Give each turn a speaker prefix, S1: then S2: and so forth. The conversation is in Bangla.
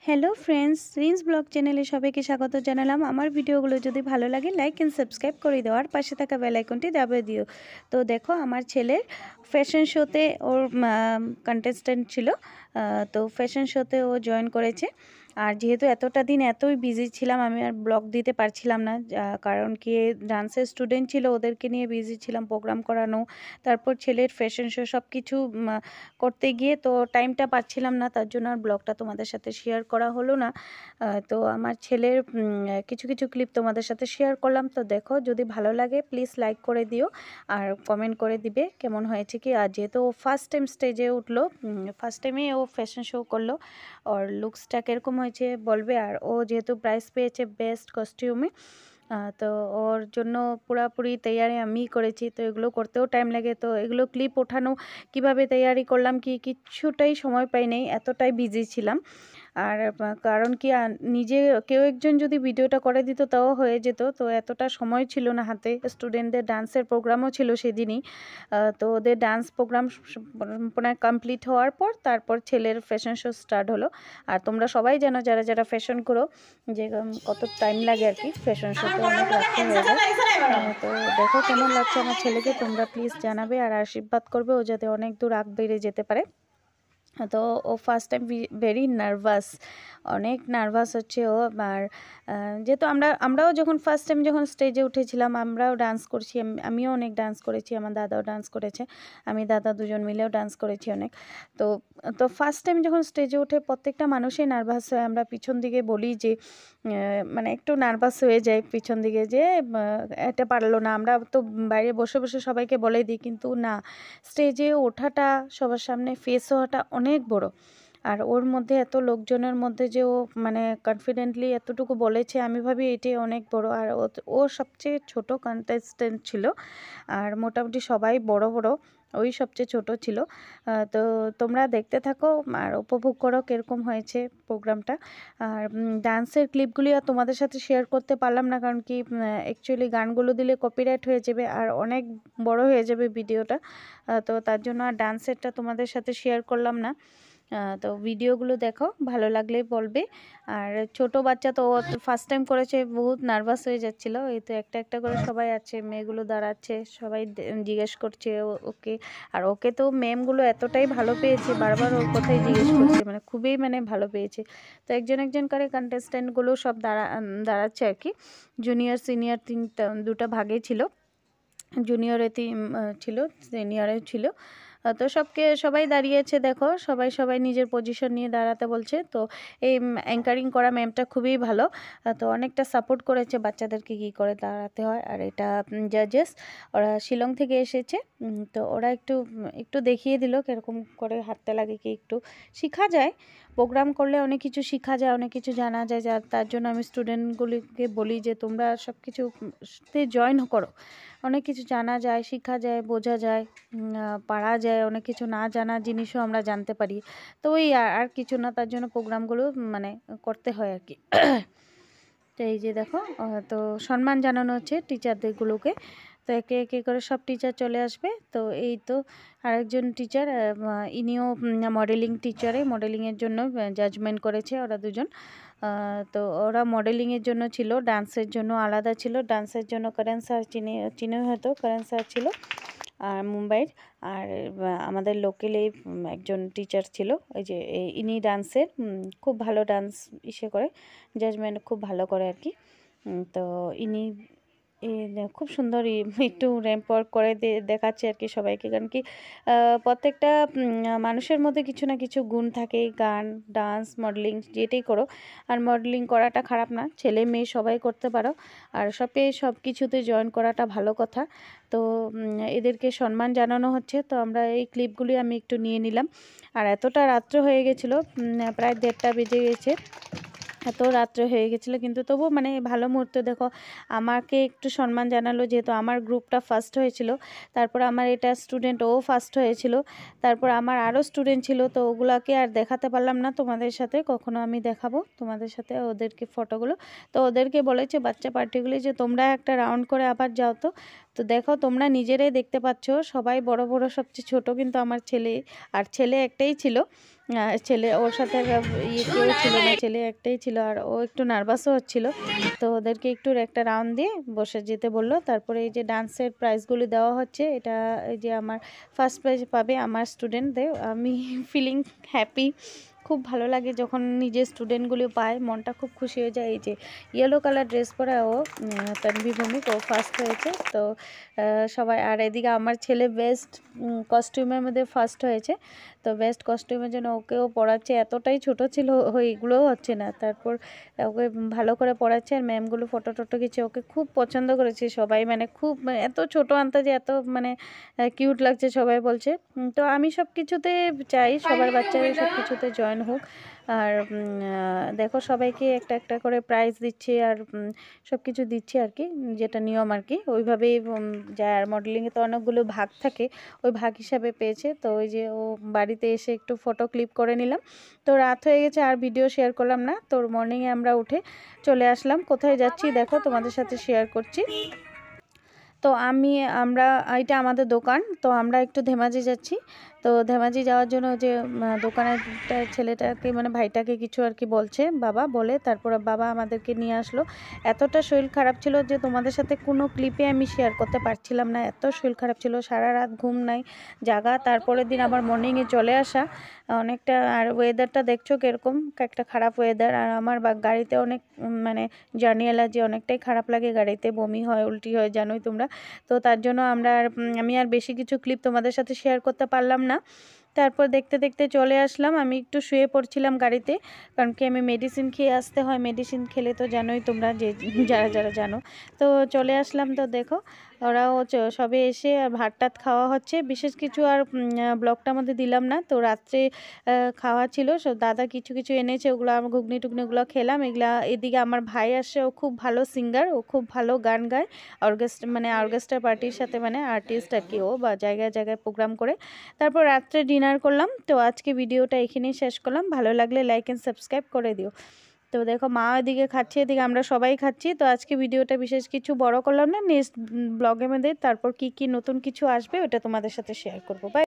S1: হ্যালো ফ্রেন্ডস, রিন্স ব্লগ চ্যানেলে সবাইকে স্বাগত জানালাম। আমার ভিডিওগুলো যদি ভালো লাগে লাইক অ্যান্ড সাবস্ক্রাইব করে দাও আর পাশে থাকা বেল আইকনটি দাবিয়ে দিও। তো দেখো, আমার ছেলের ফ্যাশন শোতে ওর কন্টেস্ট্যান্ট ছিল, তো ফ্যাশন শোতে ও জয়েন করেছে। আর যেহেতু এতটা দিন এতই বিজি ছিলাম, আমি আর ব্লগ দিতে পারছিলাম না, কারণ কি ডান্সের স্টুডেন্ট ছিল, ওদেরকে নিয়ে বিজি ছিলাম, প্রোগ্রাম করানো, তারপর ছেলের ফ্যাশন শো সব কিছু করতে গিয়ে তো টাইমটা পাচ্ছিলাম না, তার জন্য আর ব্লগটা তোমাদের সাথে শেয়ার করা হলো না। তো আমার ছেলের কিছু কিছু ক্লিপ তোমাদের সাথে শেয়ার করলাম। তো দেখো, যদি ভালো লাগে প্লিজ লাইক করে দিও আর কমেন্ট করে দিবে কেমন হয়েছে কি। আর যেহেতু ও ফার্স্ট টাইম স্টেজে উঠলো, ফার্স্ট টাইমে ও ফ্যাশন শো করলো, ওর লুকসটা কীরকম হয়েছে বলবে। আর ও যেহেতু প্রাইজ পেয়েছে বেস্ট কস্টিউমে, তো ওর জন্য পুরাপুরি তৈয়ারি আমিই করেছি। তো এগুলো করতেও টাইম লাগে, তো এগুলো ক্লিপ ওঠানো কিভাবে তৈয়ারি করলাম কিছুটাই সময় পাই নাই, এতটাই বিজি ছিলাম। আর কারণ কি, নিজে কেউ একজন যদি ভিডিওটা করে দিত তাও হয়ে যেত, তো এতটা সময় ছিল না হাতে। স্টুডেন্টদের ডান্সের প্রোগ্রামও ছিল সেদিনই, তো ওদের ডান্স প্রোগ্রাম কমপ্লিট হওয়ার পর তারপর ছেলের ফ্যাশন শো স্টার্ট হলো। আর তোমরা সবাই জানো, যারা যারা ফ্যাশন করো, যে কত টাইম লাগে আর কি, ফ্যাশন শোতে অনেক রাত্রি হয়ে যায়। তো দেখো কেমন লাগছে আমার ছেলেকে, তোমরা প্লিজ জানাবে আর আশীর্বাদ করবে ও যাতে অনেক দূর আগ বেড়ে যেতে পারে। তো ও ফার্স্ট টাইম ভেরি নার্ভাস, অনেক নার্ভাস হচ্ছে ও। আর যেহেতু আমরাও যখন ফার্স্ট টাইম যখন স্টেজে উঠেছিলাম, আমরাও ডান্স করছি, আমিও অনেক ডান্স করেছি, আমার দাদাও ডান্স করেছে, আমি দাদা দুজন মিলেও ডান্স করেছি অনেক। তো তো ফার্স্ট টাইম যখন স্টেজে উঠে প্রত্যেকটা মানুষই নার্ভাস হয়। আমরা পিছন দিকে বলি যে মানে একটু নার্ভাস হয়ে যায় পিছন দিকে, যে এটা পারলো না। আমরা তো বাইরে বসে বসে সবাইকে বলে দিই, কিন্তু না, স্টেজে ওঠাটা, সবার সামনে ফেস হওয়াটা অনেক বড়। আর ওর মধ্যে এত লোকজনের মধ্যে যে ও মানে কনফিডেন্টলি এতটুকু বলেছে, আমি ভাবি এটাই অনেক বড়। আর ও সবচেয়ে ছোট কন্টেস্টেন্ট ছিল, আর মোটামুটি সবাই বড় বড়, ওই সবচেয়ে ছোট ছিল। তো তোমরা দেখতে থাকো আর উপভোগ করো কীরকম হয়েছে প্রোগ্রামটা। আর ডান্সের ক্লিপগুলি আর তোমাদের সাথে শেয়ার করতে পারলাম না, কারণ কি অ্যাকচুয়ালি গানগুলো দিলে কপিরাইট হয়ে যাবে আর অনেক বড় হয়ে যাবে ভিডিওটা, তো তার জন্য আর ডান্সেরটা তোমাদের সাথে শেয়ার করলাম না। তো ভিডিওগুলো দেখো, ভালো লাগলে বলবে। আর ছোট বাচ্চা তো ফার্স্ট টাইম করেছে, বহুত নার্ভাস হয়ে যাচ্ছিলো। এই তো একটা একটা করে সবাই আছে, মেয়েগুলো দাঁড়াচ্ছে, সবাই জিজ্ঞেস করছে ওকে। আর ওকে তো ম্যামগুলো এতটাই ভালো পেয়েছে, বারবার ওর কথাই জিজ্ঞেস করছে, মানে খুবই মানে ভালো পেয়েছে। তো একজন একজন করে কন্টেস্ট্যান্টগুলো সব দাঁড়াচ্ছে আর কি, জুনিয়র সিনিয়র দুটা ভাগে ছিল, জুনিয়রে ছিল, সিনিয়রে ছিল। তো সবাই দাঁড়িয়েছে, দেখো সবাই সবাই নিজের পজিশন নিয়ে দাঁড়াতে বলছে। তো এই অ্যাঙ্কারিং করা ম্যামটা খুবই ভালো, তো অনেকটা সাপোর্ট করেছে বাচ্চাদেরকে কী করে দাঁড়াতে হয়। আর এটা জাজেস, ওরা শিলং থেকে এসেছে, তো ওরা একটু একটু দেখিয়ে দিল কীরকম করে হাঁটতে লাগে, কি একটু শেখা যায়। প্রোগ্রাম করলে অনেক কিছু শেখা যায়, অনেক কিছু জানা যায়, তার জন্য আমি স্টুডেন্টগুলিকে বলি যে তোমরা সব কিছুতে জয়েন করো, অনেক কিছু জানা যায়, শেখা যায়, বোঝা যায়, পারা যায়, অনেক কিছু না জানা জিনিসও আমরা জানতে পারি। তো ওই আর কিছু না, তার জন্য প্রোগ্রামগুলো মানে করতে হয় আর কি। তো এই যে দেখো, তো সম্মান জানানো হচ্ছে টিচারদেরগুলোকে। তো একে একে করে সব টিচার চলে আসবে। তো এই তো আরেকজন টিচার, ইনিও মডেলিং টিচারে, মডেলিংয়ের জন্য জাজমেন্ট করেছে ওরা দুজন। তো ওরা মডেলিংয়ের জন্য ছিল, ডান্সের জন্য আলাদা ছিল। ডান্সের জন্য করণ স্যার, চিনে হয়তো, করণ স্যার ছিল আর মুম্বাইয়ের। আর আমাদের লোকালে একজন টিচার ছিল, ওই যে ইনি ডান্সের খুব ভালো ডান্স করে, জাজমেন্ট খুব ভালো করে আর কি। তো ইনি খুব সুন্দর একটু র্যাম্প ওয়াক করে দেখাচ্ছে আর কি সবাইকে, কারণ কি প্রত্যেকটা মানুষের মধ্যে কিছু না কিছু গুণ থাকে, গান, ডান্স, মডেলিং যেটাই করো। আর মডেলিং করাটা খারাপ না, ছেলে মেয়ে সবাই করতে পারো, আর সব কিছুতে জয়েন করাটা ভালো কথা। তো এদেরকে সম্মান জানানো হচ্ছে। তো আমরা এই ক্লিপগুলি আমি একটু নিয়ে নিলাম। আর এতটা রাত্র হয়ে গেছিলো, প্রায় 1:30 বেজে গেছে, এত রাত্রে হয়ে গেছিলো, কিন্তু তবু মানে ভালো মুহূর্ত। দেখো, আমাকে একটু সম্মান জানালো, যেহেতু আমার গ্রুপটা ফার্স্ট হয়েছিল, তারপর আমার এটা স্টুডেন্ট ও ফার্স্ট হয়েছিল, তারপর আমার আরও স্টুডেন্ট ছিল। তো ওগুলাকে আর দেখাতে পারলাম না তোমাদের সাথে, কখনো আমি দেখাবো তোমাদের সাথে ওদেরকে ফটোগুলো। তো ওদেরকে বলেছে বাচ্চা পার্টিগুলি যে তোমরা একটা রাউন্ড করে আবার যাও। তো দেখো, তোমরা নিজেরাই দেখতে পাচ্ছ, সবাই বড় বড়, সবচেয়ে ছোট কিন্তু আমার ছেলে, আর ছেলে একটাই ছিল, ছেলে ওর সাথে কেউ ছিল না, ছেলে একটাই ছিল আর ও একটু নার্ভাসও হচ্ছিল। তো ওদেরকে একটু একটা রাউন্ড দিয়ে বসে যেতে বললো। তারপরে এই যে ডান্সের প্রাইজগুলি দেওয়া হচ্ছে, এটা এই যে আমার ফার্স্ট প্রাইজ পাবে আমার স্টুডেন্টদের। আমি ফিলিং হ্যাপি, খুব ভালো লাগে যখন নিজের স্টুডেন্টগুলি পায়, মনটা খুব খুশি হয়ে যায়। এই যে ইয়েলো কালার ড্রেস পরে ও তানভি ভৌমিক, ও ফার্স্ট হয়েছে। তো সবাই, আর এদিকে আমার ছেলে বেস্ট কস্টিউমের মধ্যে ফার্স্ট হয়েছে। তো বেস্ট কস্টিউমের জন্য ওকেও পড়াচ্ছে, এতটাই ছোট ছিল এগুলোও হচ্ছে না। তারপর ওকে ভালো করে পড়াচ্ছে আর ম্যামগুলো ফটো টটো খিচে ওকে খুব পছন্দ করেছে সবাই, মানে খুব এত ছোট আনতে যে এত মানে কিউট লাগছে সবাই বলছে। তো আমি সব কিছুতে চাই সবার বাচ্চারা সব কিছুতে জয়েন হোক। আর দেখো সবাইকে একটা একটা করে প্রাইজ দিচ্ছে আর সব কিছু দিচ্ছে আর কি, যেটা নিয়ম আর কি ওইভাবেই যায়। আর মডেলিংয়ে তো অনেকগুলো ভাগ থাকে, ওই ভাগ হিসাবে পেয়েছে। তো ওই যে ও বাড়িতে এসে একটু ফটো ক্লিপ করে নিলাম। তো রাত হয়ে গেছে আর ভিডিও শেয়ার করলাম না। তো মর্নিংয়ে আমরা উঠে চলে আসলাম, কোথায় যাচ্ছি দেখো তোমাদের সাথে শেয়ার করছি। তো আমরা এটা আমাদের দোকান, তো আমরা একটু ধেমাজি যাচ্ছি। তো ধেমাজি যাওয়ার জন্য যে দোকানের ছেলেটাকে মানে ভাইটাকে কিছু আর কি বলছে বাবা বলে, তারপর বাবা আমাদেরকে নিয়ে আসলো। এতটা শরীর খারাপ ছিল যে তোমাদের সাথে কোনো ক্লিপে আমি শেয়ার করতে পারছিলাম না, এত শরীর খারাপ ছিল, সারা রাত ঘুম নাই জাগা। তারপরের দিন আবার মর্নিংয়ে চলে আসা অনেকটা। আর ওয়েদারটা দেখছো কীরকম একটা খারাপ ওয়েদার। আর আমার গাড়িতে অনেক মানে জার্নি এলার্জি, অনেকটাই খারাপ লাগে গাড়িতে, বমি হয় উল্টি হয় জানোই তোমরা। তো তার জন্য আমি আর বেশি কিছু ক্লিপ তোমাদের সাথে শেয়ার করতে পারলাম না। তারপর দেখতে দেখতে চলে আসলাম, আমি একটু শুয়ে পড়ছিলাম গাড়িতে, কারণ কি আমি মেডিসিন খেয়ে আসতে হয়, মেডিসিন খেলে তো জানোই তোমরা, যে যারা যারা জানো। তো চলে আসলাম। তো দেখো ওরাও সবে এসে ভাত টাত খাওয়া হচ্ছে, বিশেষ কিছু আর ব্লগটার মধ্যে দিলাম না। তো রাত্রে খাওয়া ছিল, সব দাদা কিছু কিছু এনেছে, ওগুলো আমার ঘুগনি টুগনিগুলো খেলাম এগুলা। এদিকে আমার ভাই আসে, ও খুব ভালো সিঙ্গার, ও খুব ভালো গান গায়, অর্কেস্ট্রা পার্টির সাথে মানে আর্টিস্ট আর কি ও, বা জায়গায় জায়গায় প্রোগ্রাম করে। তারপর রাত্রে ডিনার করলাম। তো আজকে ভিডিওটা এখানেই শেষ করলাম, ভালো লাগলে লাইক অ্যান্ড সাবস্ক্রাইব করে দিও। তো দেখো মা এদিকে খাচ্ছে, এদিকে আমরা সবাই খাচ্ছি। তো আজকে ভিডিওটা বিশেষ কিছু বড় করলাম না, নেক্সট ব্লগের মধ্যে তারপর কি নতুন কিছু আসবে ওটা তোমাদের সাথে শেয়ার করবো। বাই।